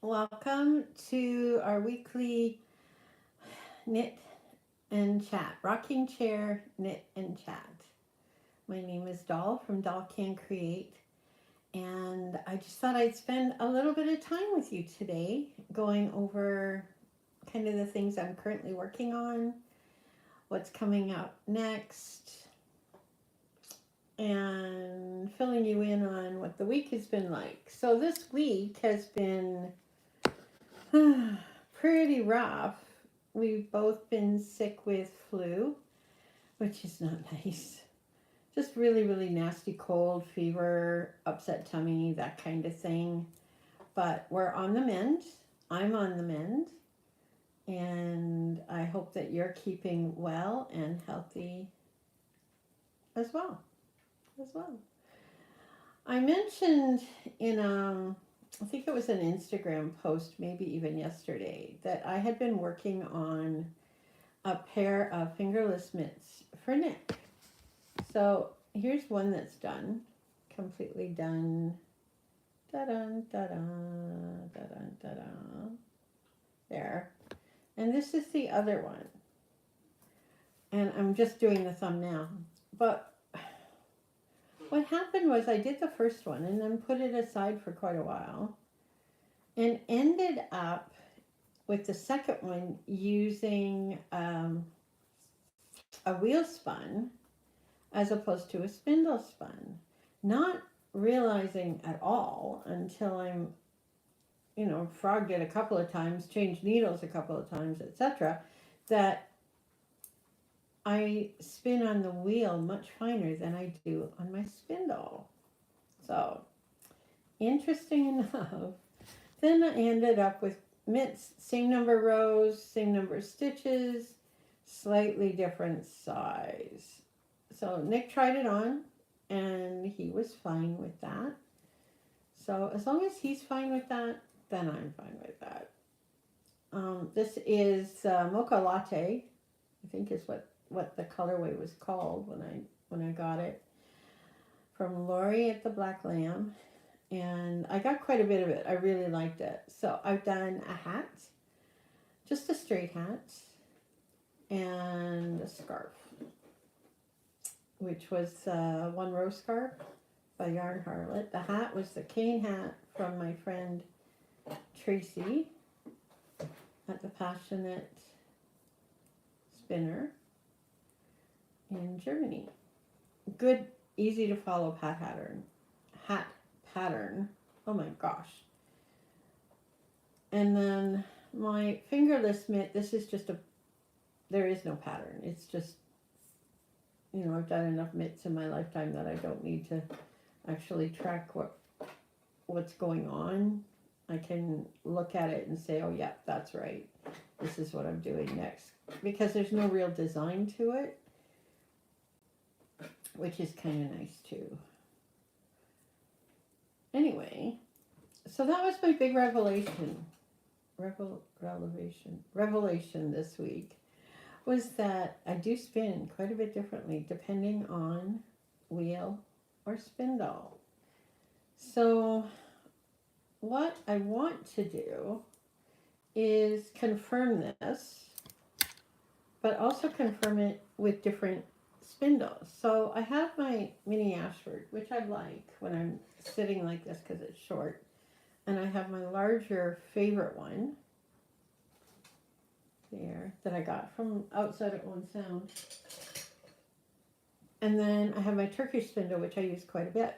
Welcome to our weekly knit and chat, rocking chair knit and chat. My name is Doll from Doll Can Create, and I just thought I'd spend a little bit of time with you today going over kind of the things I'm currently working on, what's coming up next, and filling you in on what the week has been like. So, this week has been pretty rough. We've both been sick with flu, which is not nice. Just really, really nasty cold, fever, upset tummy, that kind of thing. But we're on the mend. I'm on the mend. And I hope that you're keeping well and healthy as well. As well. I mentioned in I think it was an Instagram post, maybe even yesterday, that I had been working on a pair of fingerless mitts for Nick. So here's one that's done, completely done. Da-dun, da-dun, da-dun, da-dun. There. And this is the other one. And I'm just doing the thumb now. But what happened was I did the first one and then put it aside for quite a while and ended up with the second one using a wheel spun as opposed to a spindle spun. Not realizing at all until I'm, frogged it a couple of times, changed needles a couple of times, etc., that I spin on the wheel much finer than I do on my spindle. So, interesting enough, then I ended up with mitts, same number rows, same number of stitches, slightly different size. So Nick tried it on and he was fine with that. So as long as he's fine with that, then I'm fine with that. This is Mocha Latte, I think is what the colorway was called when I got it from Lori at the Black Lamb, and I got quite a bit of it. I really liked it. So I've done a hat, just a straight hat, and a scarf, which was one row scarf by Yarn Harlot. The hat was the cane hat from my friend Tracy at the Passionate Spinner in Germany. Good, easy to follow hat pattern. Oh my gosh. And then my fingerless mitt, this is just there is no pattern. It's just, I've done enough mitts in my lifetime that I don't need to actually track what's going on. I can look at it and say, oh yeah, that's right. This is what I'm doing next. Because there's no real design to it, which is kind of nice too. Anyway, so that was my big revelation this week, was that I do spin quite a bit differently depending on wheel or spindle. So what I want to do is confirm this, but also confirm it with different spindles. So I have my mini Ashford, which I like when I'm sitting like this because it's short. And I have my larger favorite one there that I got from outside at One Sound. And then I have my Turkish spindle, which I use quite a bit.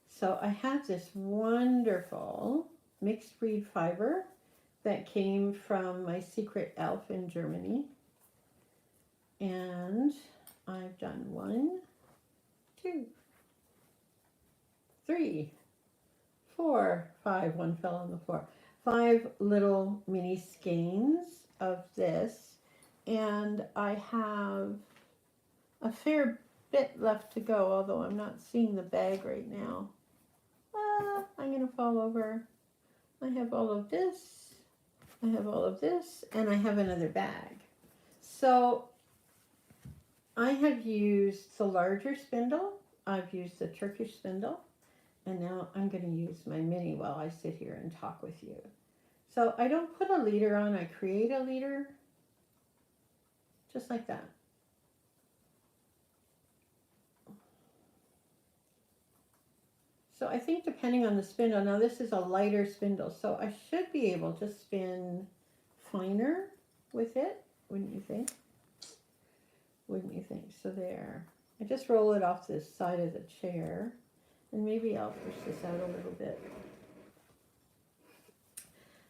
So I have this wonderful mixed breed fiber that came from my secret elf in Germany. And I've done 1, 2, 3, 4, 5. One fell on the floor. 5 little mini skeins of this, and I have a fair bit left to go, although I'm not seeing the bag right now. I'm gonna fall over. I have all of this, I have all of this, and I have another bag. So I have used the larger spindle, I've used the Turkish spindle, and now I'm going to use my mini while I sit here and talk with you. So I don't put a leader on, I create a leader, just like that. So I think depending on the spindle, now this is a lighter spindle, so I should be able to spin finer with it, wouldn't you think? Wouldn't you think? So there. I just roll it off this side of the chair, and maybe I'll push this out a little bit.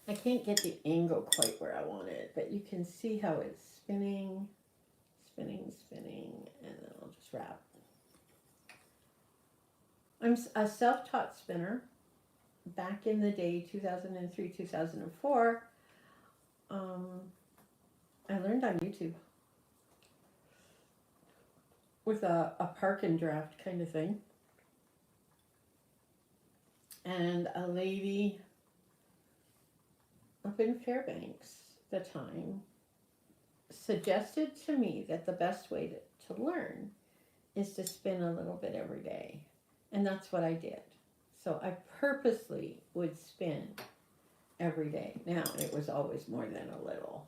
I can't get the angle quite where I want it, but you can see how it's spinning, spinning, spinning, and then I'll just wrap. I'm a self-taught spinner. Back in the day, 2003, 2004, I learned on YouTube with a park and draft kind of thing. And a lady up in Fairbanks at the time suggested to me that the best way to learn is to spin a little bit every day. And that's what I did. So I purposely would spin every day. Now, it was always more than a little.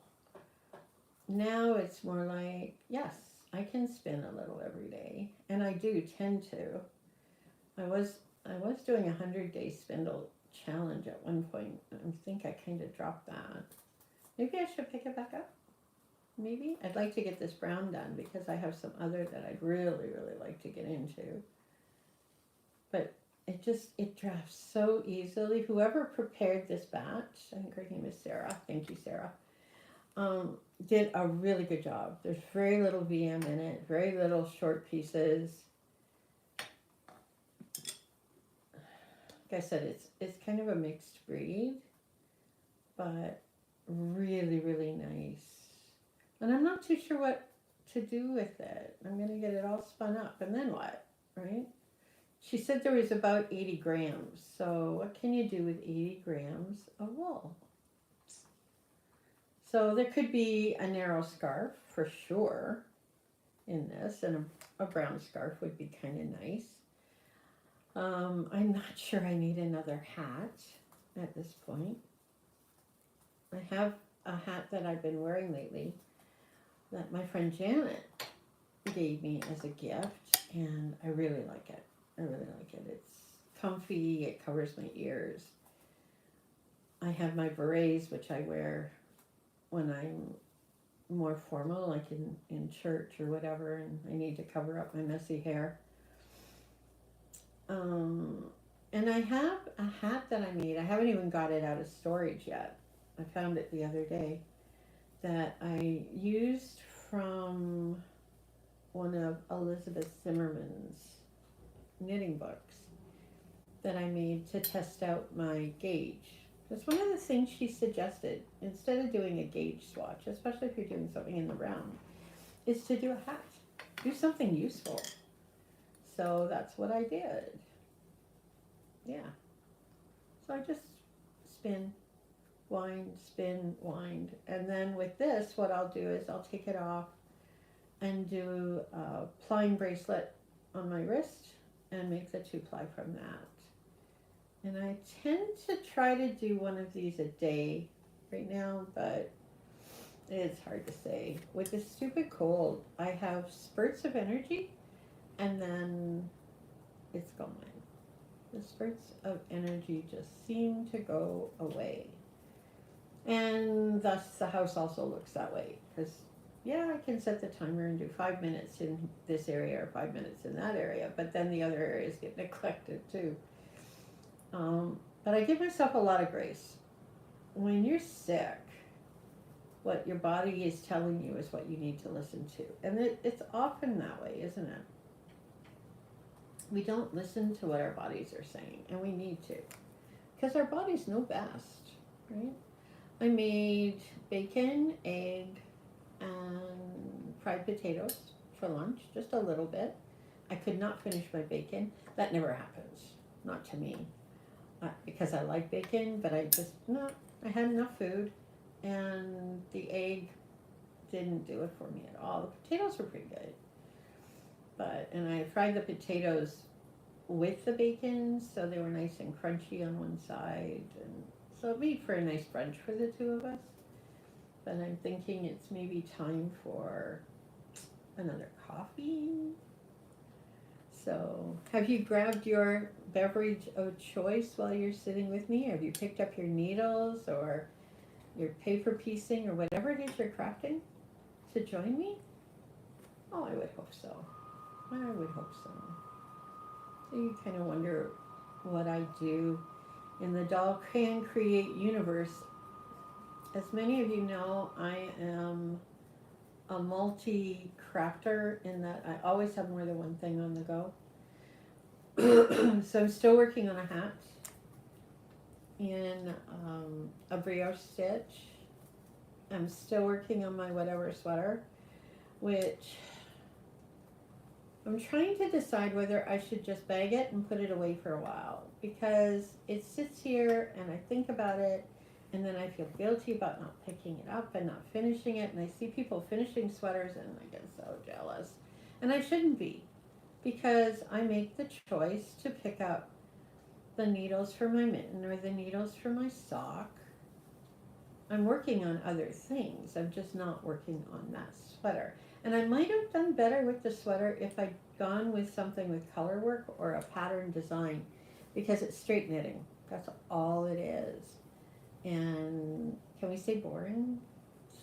Now it's more like, yes, I can spin a little every day. And I do tend to. I was doing a 100-day spindle challenge at one point. I think I kind of dropped that. Maybe I should pick it back up. Maybe. I'd like to get this brown done because I have some other that I'd really, really like to get into. But it drafts so easily. Whoever prepared this batch, I think her name is Sarah. Thank you, Sarah. Did a really good job. There's very little VM in it, very little short pieces. Like I said, it's kind of a mixed breed, but really, really nice. And I'm not too sure what to do with it. I'm going to get it all spun up, and then what, right? She said there was about 80 grams. So what can you do with 80 grams of wool? So there could be a narrow scarf for sure in this, and a brown scarf would be kind of nice. I'm not sure I need another hat at this point. I have a hat that I've been wearing lately that my friend Janet gave me as a gift, and I really like it. I really like it. It's comfy, it covers my ears. I have my berets, which I wear when I'm more formal, like in church or whatever, and I need to cover up my messy hair. And I have a hat that I made. I haven't even got it out of storage yet. I found it the other day that I used from one of Elizabeth Zimmerman's knitting books that I made to test out my gauge. That's one of the things she suggested, instead of doing a gauge swatch, especially if you're doing something in the round, is to do a hat. Do something useful. So that's what I did. Yeah. So I just spin, wind, spin, wind. And then with this, what I'll do is I'll take it off and do a plying bracelet on my wrist and make the 2-ply from that. And I tend to try to do one of these a day right now, but it's hard to say. With this stupid cold, I have spurts of energy and then it's gone. The spurts of energy just seem to go away. And thus the house also looks that way. Because, yeah, I can set the timer and do 5 minutes in this area or 5 minutes in that area, but then the other areas get neglected too. But I give myself a lot of grace. When you're sick, what your body is telling you is what you need to listen to. And it's often that way, isn't it? We don't listen to what our bodies are saying, and we need to. Because our bodies know best, right? I made bacon, egg, and fried potatoes for lunch, just a little bit. I could not finish my bacon. That never happens, not to me. Because I like bacon, but I had enough food, and the egg didn't do it for me at all. The potatoes were pretty good. And I fried the potatoes with the bacon, so they were nice and crunchy on one side, and So it made for a nice brunch for the two of us. But I'm thinking it's maybe time for another coffee. So, have you grabbed your beverage of choice while you're sitting with me? Have you picked up your needles or your paper piecing or whatever it is you're crafting to join me? Oh, I would hope so. I would hope so. So you kind of wonder what I do in the doll can create universe. As many of you know, I am a multi-crafter in that I always have more than one thing on the go. So I'm still working on a hat in a brioche stitch. I'm still working on my whatever sweater, which I'm trying to decide whether I should just bag it and put it away for a while, because it sits here and I think about it and then I feel guilty about not picking it up and not finishing it, and I see people finishing sweaters and I get so jealous. And I shouldn't be, because I make the choice to pick up the needles for my mitten or the needles for my sock. I'm working on other things. I'm just not working on that sweater. And I might have done better with the sweater if I'd gone with something with color work or a pattern design, because it's straight knitting. That's all it is. And can we say boring?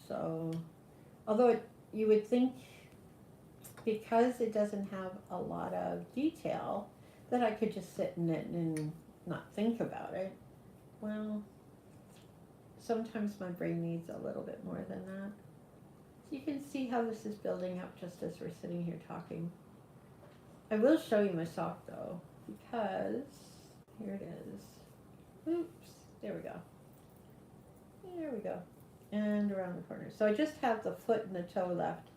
So, although you would think, because it doesn't have a lot of detail, that I could just sit and knit and not think about it. Well, sometimes my brain needs a little bit more than that. So you can see how this is building up just as we're sitting here talking. I will show you my sock though, because here it is. Oops, there we go. There we go. And around the corner. So I just have the foot and the toe left,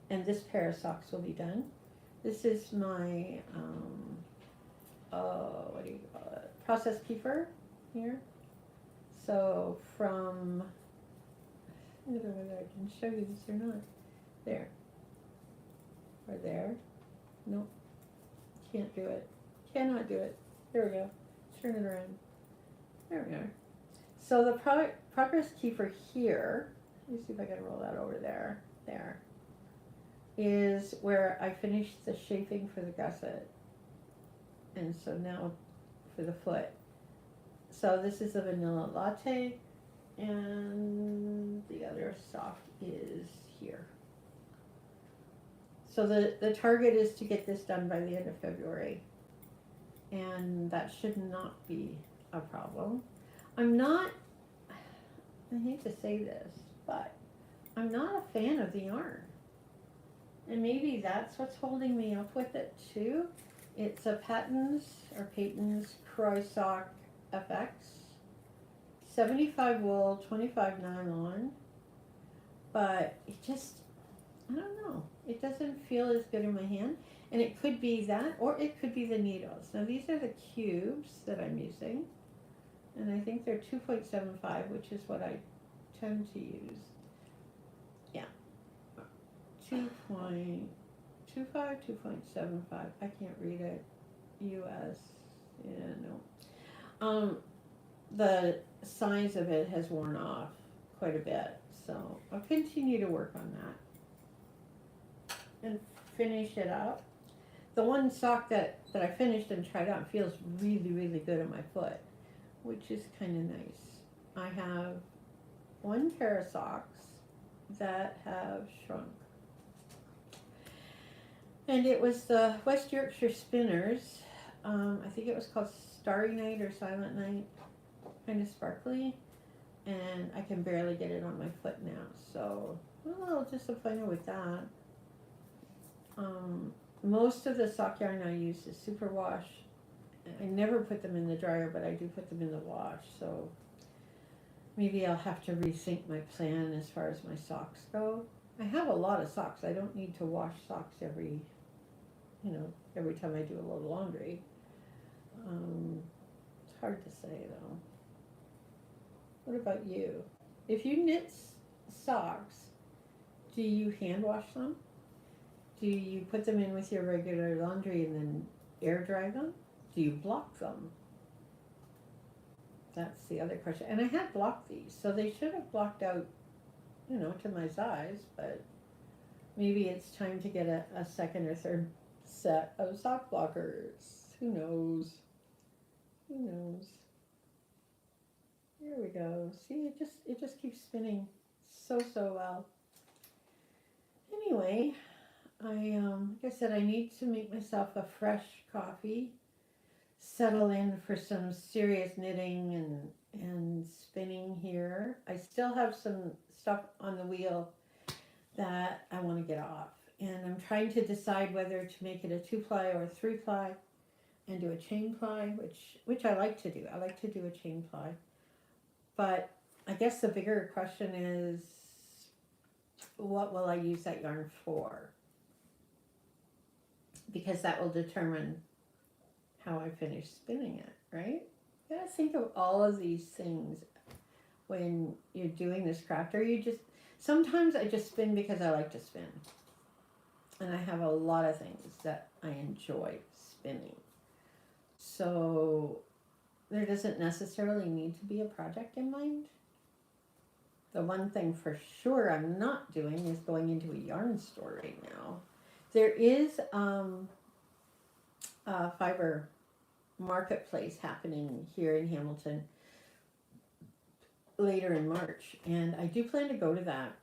and this pair of socks will be done. This is my, what do you call it? Process kefir here. So from, I don't know whether I can show you this or not. There. Or there. Nope. Can't do it. Cannot do it. There we go. Turn it around. There we are. So the progress kefir here, let me see if I can roll that over there. There. Is where I finished the shaping for the gusset. And so now for the foot. So this is a vanilla latte, and the other sock is here. So the target is to get this done by the end of February, and that should not be a problem. I'm not, I hate to say this, but I'm not a fan of the yarn. And maybe that's what's holding me up with it too. It's a Peyton's Croy Sock FX, 75 wool, 25 nylon, but it just, I don't know, it doesn't feel as good in my hand. And it could be that, or it could be the needles. Now these are the cubes that I'm using, and I think they're 2.75, which is what I tend to use. Yeah, 2.25, 2.75, I can't read it, US, yeah, no. The size of it has worn off quite a bit, so I'll continue to work on that and finish it up. The one sock that I finished and tried out feels really, really good on my foot, which is kind of nice. I have one pair of socks that have shrunk. And it was the West Yorkshire Spinners. I think it was called Starry Night or Silent Night, kind of sparkly. And I can barely get it on my foot now. So, well, a little disappointed with that. Most of the sock yarn I use is superwash. I never put them in the dryer, but I do put them in the wash. So maybe I'll have to rethink my plan as far as my socks go. I have a lot of socks. I don't need to wash socks every time I do a load of laundry. It's hard to say though. What about you? If you knit socks, do you hand wash them? Do you put them in with your regular laundry and then air dry them? Do you block them? That's the other question. And I had blocked these, so they should have blocked out, to my size, but maybe it's time to get a second or third set of sock blockers. Who knows? Who knows? Here we go. See, it just keeps spinning so well. Anyway, like I said, I need to make myself a fresh coffee, settle in for some serious knitting and spinning here. I still have some stuff on the wheel that I want to get off, and I'm trying to decide whether to make it a 2-ply or a 3-ply and do a chain ply, which I like to do. I like to do a chain ply, but I guess the bigger question is, what will I use that yarn for? Because that will determine how I finish spinning it, right? You gotta think of all of these things when you're doing this craft, or sometimes I just spin because I like to spin. And I have a lot of things that I enjoy spinning. So there doesn't necessarily need to be a project in mind. The one thing for sure I'm not doing is going into a yarn store right now. There is a fibre marketplace happening here in Hamilton later in March, and I do plan to go to that.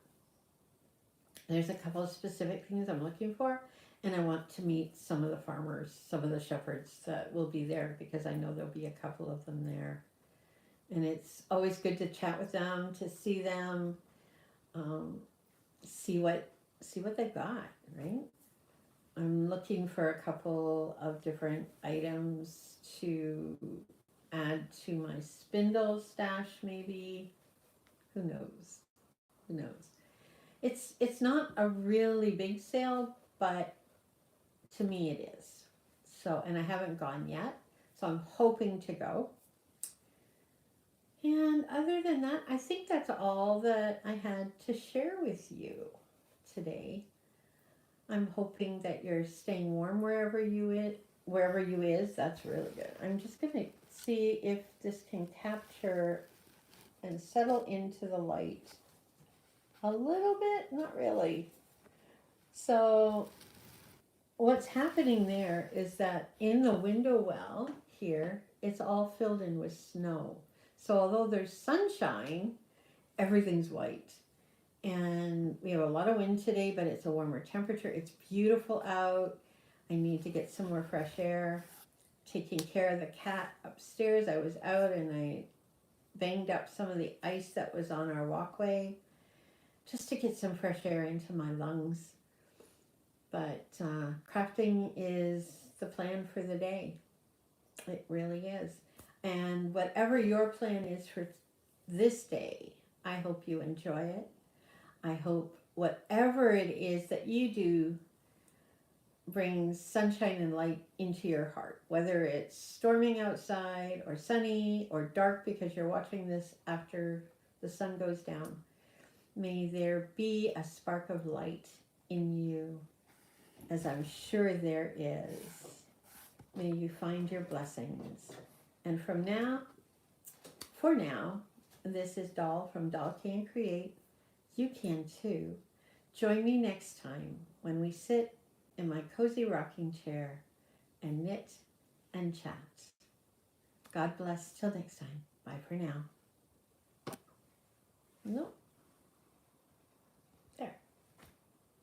There's a couple of specific things I'm looking for, and I want to meet some of the farmers, some of the shepherds that will be there, because I know there'll be a couple of them there. And it's always good to chat with them, to see them, see what they've got, right? I'm looking for a couple of different items to add to my spindle stash, maybe. Who knows? Who knows? It's not a really big sale, but to me it is. So, and I haven't gone yet, so I'm hoping to go. And other than that, I think that's all that I had to share with you today. I'm hoping that you're staying warm wherever you is. That's really good. I'm just going to see if this can capture and settle into the light a little bit. Not really. So what's happening there is that in the window well here, it's all filled in with snow. So although there's sunshine, everything's white. And we have a lot of wind today, but it's a warmer temperature. It's beautiful out. I need to get some more fresh air. Taking care of the cat upstairs. I was out and I banged up some of the ice that was on our walkway just to get some fresh air into my lungs. But crafting is the plan for the day. It really is. And whatever your plan is for this day, I hope you enjoy it. I hope whatever it is that you do brings sunshine and light into your heart, whether it's storming outside or sunny or dark because you're watching this after the sun goes down. May there be a spark of light in you, as I'm sure there is. May you find your blessings. And for now, this is Doll from Doll Can Create. You can too. Join me next time when we sit in my cozy rocking chair and knit and chat. God bless till next time. Bye for now. Nope.